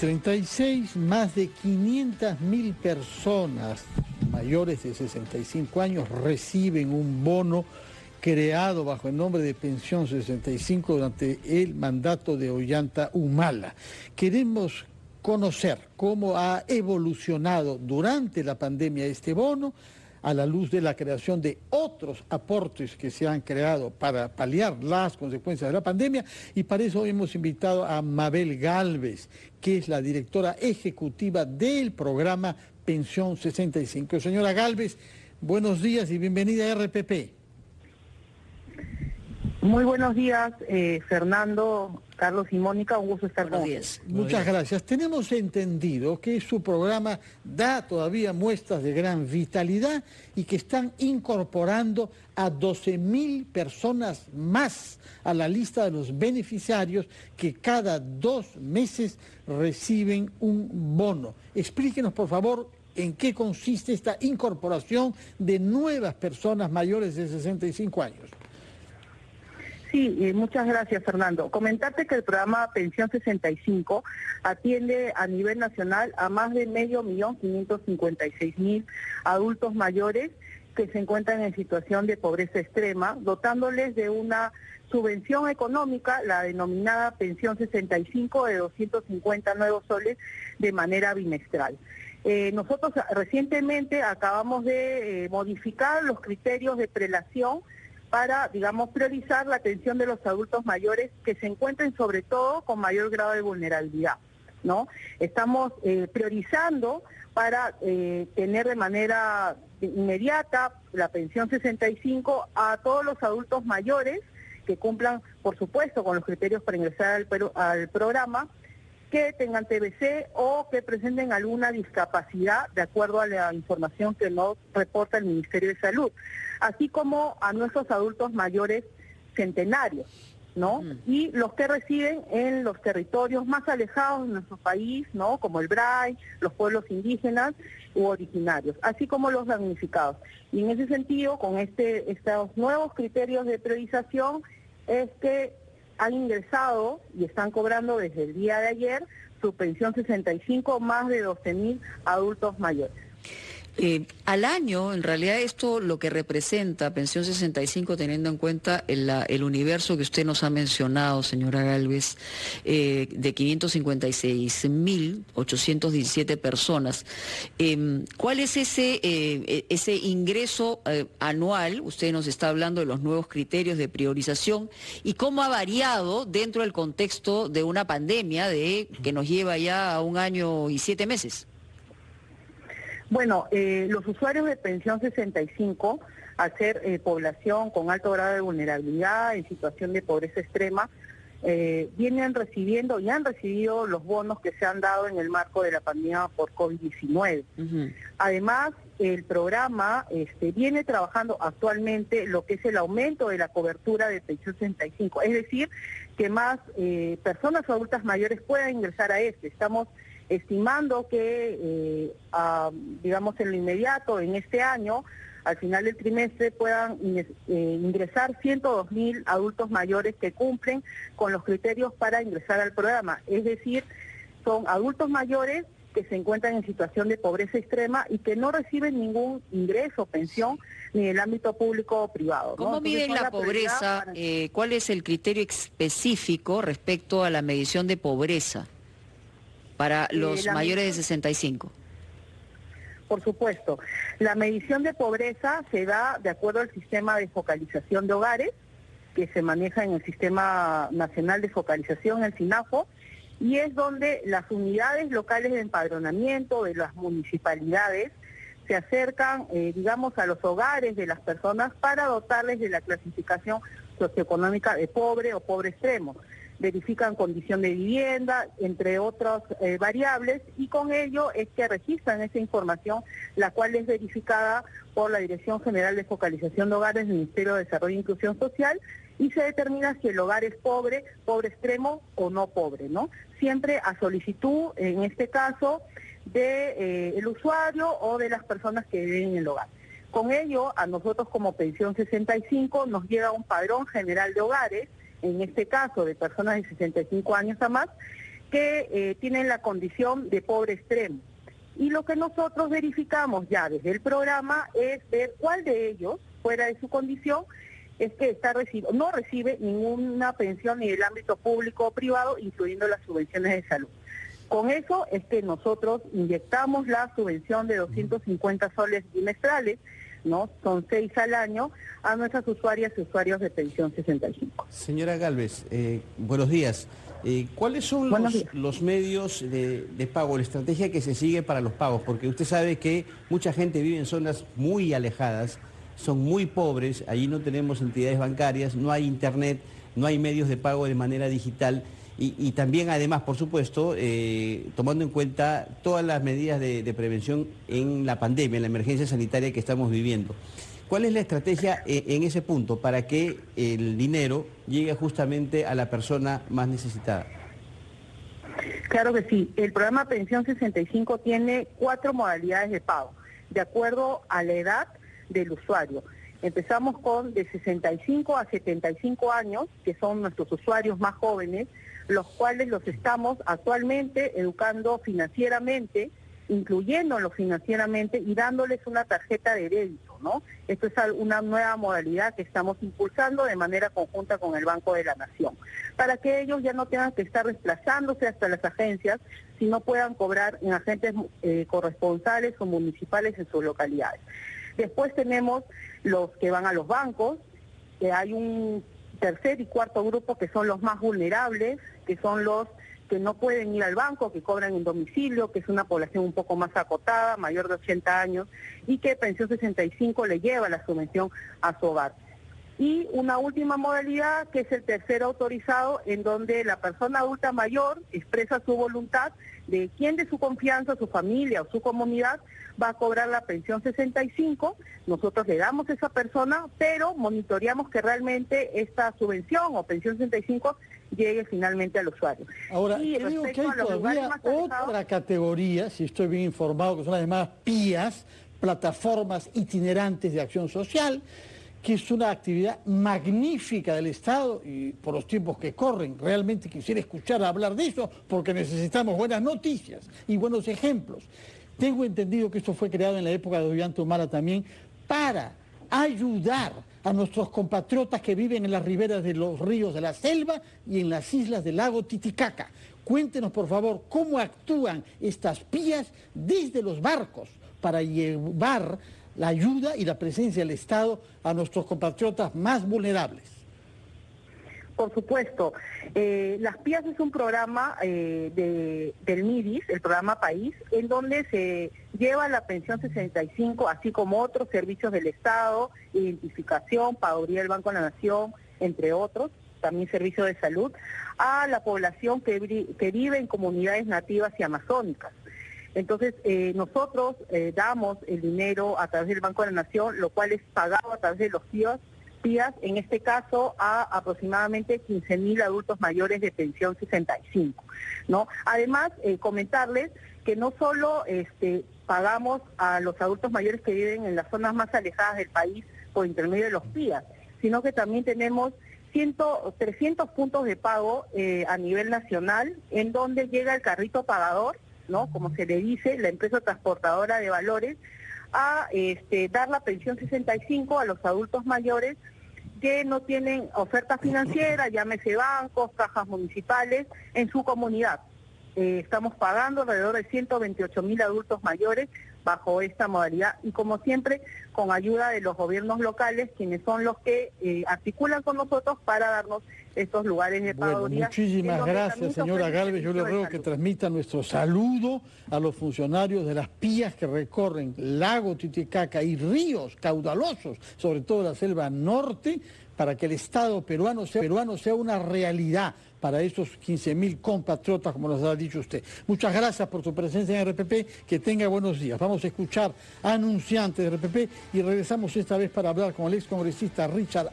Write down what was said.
8:36, más de 500.000 personas mayores de 65 años reciben un bono creado bajo el nombre de Pensión 65 durante el mandato de Ollanta Humala. Queremos conocer cómo ha evolucionado durante la pandemia este bono, a la luz de la creación de otros aportes que se han creado para paliar las consecuencias de la pandemia, y para eso hemos invitado a Mabel Gálvez, que es la directora ejecutiva del programa Pensión 65. Señora Gálvez, buenos días y bienvenida a RPP. Muy buenos días, Fernando, Carlos y Mónica, un gusto estar con ustedes. Muchas gracias. Tenemos entendido que su programa da todavía muestras de gran vitalidad y que están incorporando a 12.000 personas más a la lista de los beneficiarios que cada 2 meses reciben un bono. Explíquenos, por favor, en qué consiste esta incorporación de nuevas personas mayores de 65 años. Sí, muchas gracias, Fernando. Comentarte que el programa Pensión 65 atiende a nivel nacional a más de 556.000 adultos mayores que se encuentran en situación de pobreza extrema, dotándoles de una subvención económica, la denominada Pensión 65, de 250 nuevos soles de manera bimestral. Nosotros recientemente acabamos de modificar los criterios de prelación para, digamos, priorizar la atención de los adultos mayores que se encuentren sobre todo con mayor grado de vulnerabilidad, ¿no? Estamos priorizando para tener de manera inmediata la pensión 65 a todos los adultos mayores que cumplan, por supuesto, con los criterios para ingresar al programa, que tengan TBC o que presenten alguna discapacidad de acuerdo a la información que nos reporta el Ministerio de Salud, así como a nuestros adultos mayores centenarios, ¿no? Y los que residen en los territorios más alejados de nuestro país, ¿no? Como el BRAI, los pueblos indígenas u originarios, así como los damnificados. Y en ese sentido, con estos nuevos criterios de priorización, es que han ingresado y están cobrando desde el día de ayer su pensión 65 más de 12.000 adultos mayores. Al año, en realidad esto lo que representa Pensión 65, teniendo en cuenta el universo que usted nos ha mencionado, señora Gálvez, de 556.817 personas, ¿cuál es ese ingreso anual? Usted nos está hablando de los nuevos criterios de priorización y cómo ha variado dentro del contexto de una pandemia que nos lleva ya a 1 año y 7 meses. Bueno, los usuarios de Pensión 65, al ser población con alto grado de vulnerabilidad, en situación de pobreza extrema, vienen recibiendo y han recibido los bonos que se han dado en el marco de la pandemia por COVID-19. Además, el programa viene trabajando actualmente lo que es el aumento de la cobertura de Pensión 65, es decir, que más personas adultas mayores puedan ingresar a Estamos estimando que, digamos, en lo inmediato, en este año, al final del trimestre, puedan ingresar 102.000 adultos mayores que cumplen con los criterios para ingresar al programa. Es decir, son adultos mayores que se encuentran en situación de pobreza extrema y que no reciben ningún ingreso, pensión, ni en el ámbito público o privado, ¿no? ¿Cómo miden la pobreza? ¿Cuál es el criterio específico respecto a la medición de pobreza para los mayores de 65? Por supuesto. La medición de pobreza se da de acuerdo al sistema de focalización de hogares, que se maneja en el Sistema Nacional de Focalización, el SINAFO, y es donde las unidades locales de empadronamiento de las municipalidades se acercan, digamos, a los hogares de las personas para dotarles de la clasificación socioeconómica de pobre o pobre extremo. Verifican condición de vivienda, entre otras variables, y con ello es que registran esa información, la cual es verificada por la Dirección General de Focalización de Hogares del Ministerio de Desarrollo e Inclusión Social, y se determina si el hogar es pobre, pobre extremo o no pobre, ¿no? Siempre a solicitud, en este caso, de el usuario o de las personas que viven en el hogar. Con ello, a nosotros como Pensión 65 nos llega un padrón general de hogares, en este caso de personas de 65 años a más, que tienen la condición de pobre extremo. Y lo que nosotros verificamos ya desde el programa es ver cuál de ellos, fuera de su condición, es que no recibe ninguna pensión ni del ámbito público o privado, incluyendo las subvenciones de salud. Con eso es que nosotros inyectamos la subvención de 250 soles bimestrales, ¿no? Son 6 al año, a nuestras usuarias y usuarios de pensión 65. Señora Gálvez, buenos días. ¿Cuáles son los medios de pago, la estrategia que se sigue para los pagos? Porque usted sabe que mucha gente vive en zonas muy alejadas, son muy pobres, allí no tenemos entidades bancarias, no hay internet, no hay medios de pago de manera digital y también además, por supuesto, tomando en cuenta todas las medidas de prevención en la pandemia, en la emergencia sanitaria que estamos viviendo. ¿Cuál es la estrategia en ese punto para que el dinero llegue justamente a la persona más necesitada? Claro que sí. El programa Pensión 65 tiene 4 modalidades de pago, de acuerdo a la edad del usuario. Empezamos con de 65 a 75 años, que son nuestros usuarios más jóvenes, los cuales los estamos actualmente educando financieramente, incluyéndolos financieramente y dándoles una tarjeta de débito, ¿no? Esto es una nueva modalidad que estamos impulsando de manera conjunta con el Banco de la Nación, para que ellos ya no tengan que estar desplazándose hasta las agencias, sino puedan cobrar en agentes corresponsales o municipales en sus localidades. Después tenemos los que van a los bancos, que hay un tercer y cuarto grupo que son los más vulnerables, que son los que no pueden ir al banco, que cobran en domicilio, que es una población un poco más acotada, mayor de 80 años, y que Pensión 65 le lleva la subvención a su hogar. Y una última modalidad, que es el tercero autorizado, en donde la persona adulta mayor expresa su voluntad de quién de su confianza, su familia o su comunidad va a cobrar la pensión 65. Nosotros le damos a esa persona, pero monitoreamos que realmente esta subvención o pensión 65 llegue finalmente al usuario. Ahora, creo que hay todavía otra categoría, si estoy bien informado, que son las llamadas PIAs, plataformas itinerantes de acción social, que es una actividad magnífica del Estado y por los tiempos que corren. Realmente quisiera escuchar hablar de eso porque necesitamos buenas noticias y buenos ejemplos. Tengo entendido que esto fue creado en la época de Ollanta Humala también para ayudar a nuestros compatriotas que viven en las riberas de los ríos de la selva y en las islas del lago Titicaca. Cuéntenos, por favor, cómo actúan estas PIAs desde los barcos para llevar la ayuda y la presencia del Estado a nuestros compatriotas más vulnerables. Por supuesto. Las PIAs es un programa del MIDIS, el programa País, en donde se lleva la pensión 65, así como otros servicios del Estado, identificación, pagaduría del Banco de la Nación, entre otros, también servicios de salud, a la población que vive en comunidades nativas y amazónicas. Entonces, nosotros damos el dinero a través del Banco de la Nación, lo cual es pagado a través de los PIAs, en este caso a aproximadamente 15.000 adultos mayores de pensión 65, ¿no? Además, comentarles que no solo pagamos a los adultos mayores que viven en las zonas más alejadas del país por intermedio de los PIAs, sino que también tenemos 300 puntos de pago a nivel nacional, en donde llega el carrito pagador, ¿no? Como se le dice, la empresa transportadora de valores, a dar la pensión 65 a los adultos mayores que no tienen oferta financiera, llámese bancos, cajas municipales, en su comunidad. Estamos pagando alrededor de 128.000 adultos mayores bajo esta modalidad y, como siempre, con ayuda de los gobiernos locales, quienes son los que articulan con nosotros para darnos estos lugares de pagaduría. Muchísimas gracias, señora Gálvez. Yo le ruego que transmita nuestro saludo a los funcionarios de las PIAs que recorren lago Titicaca y ríos caudalosos, sobre todo la selva norte, para que el Estado peruano sea una realidad para esos 15.000 compatriotas, como nos ha dicho usted. Muchas gracias por su presencia en RPP, que tenga buenos días. Vamos a escuchar a anunciantes de RPP y regresamos esta vez para hablar con el excongresista Richard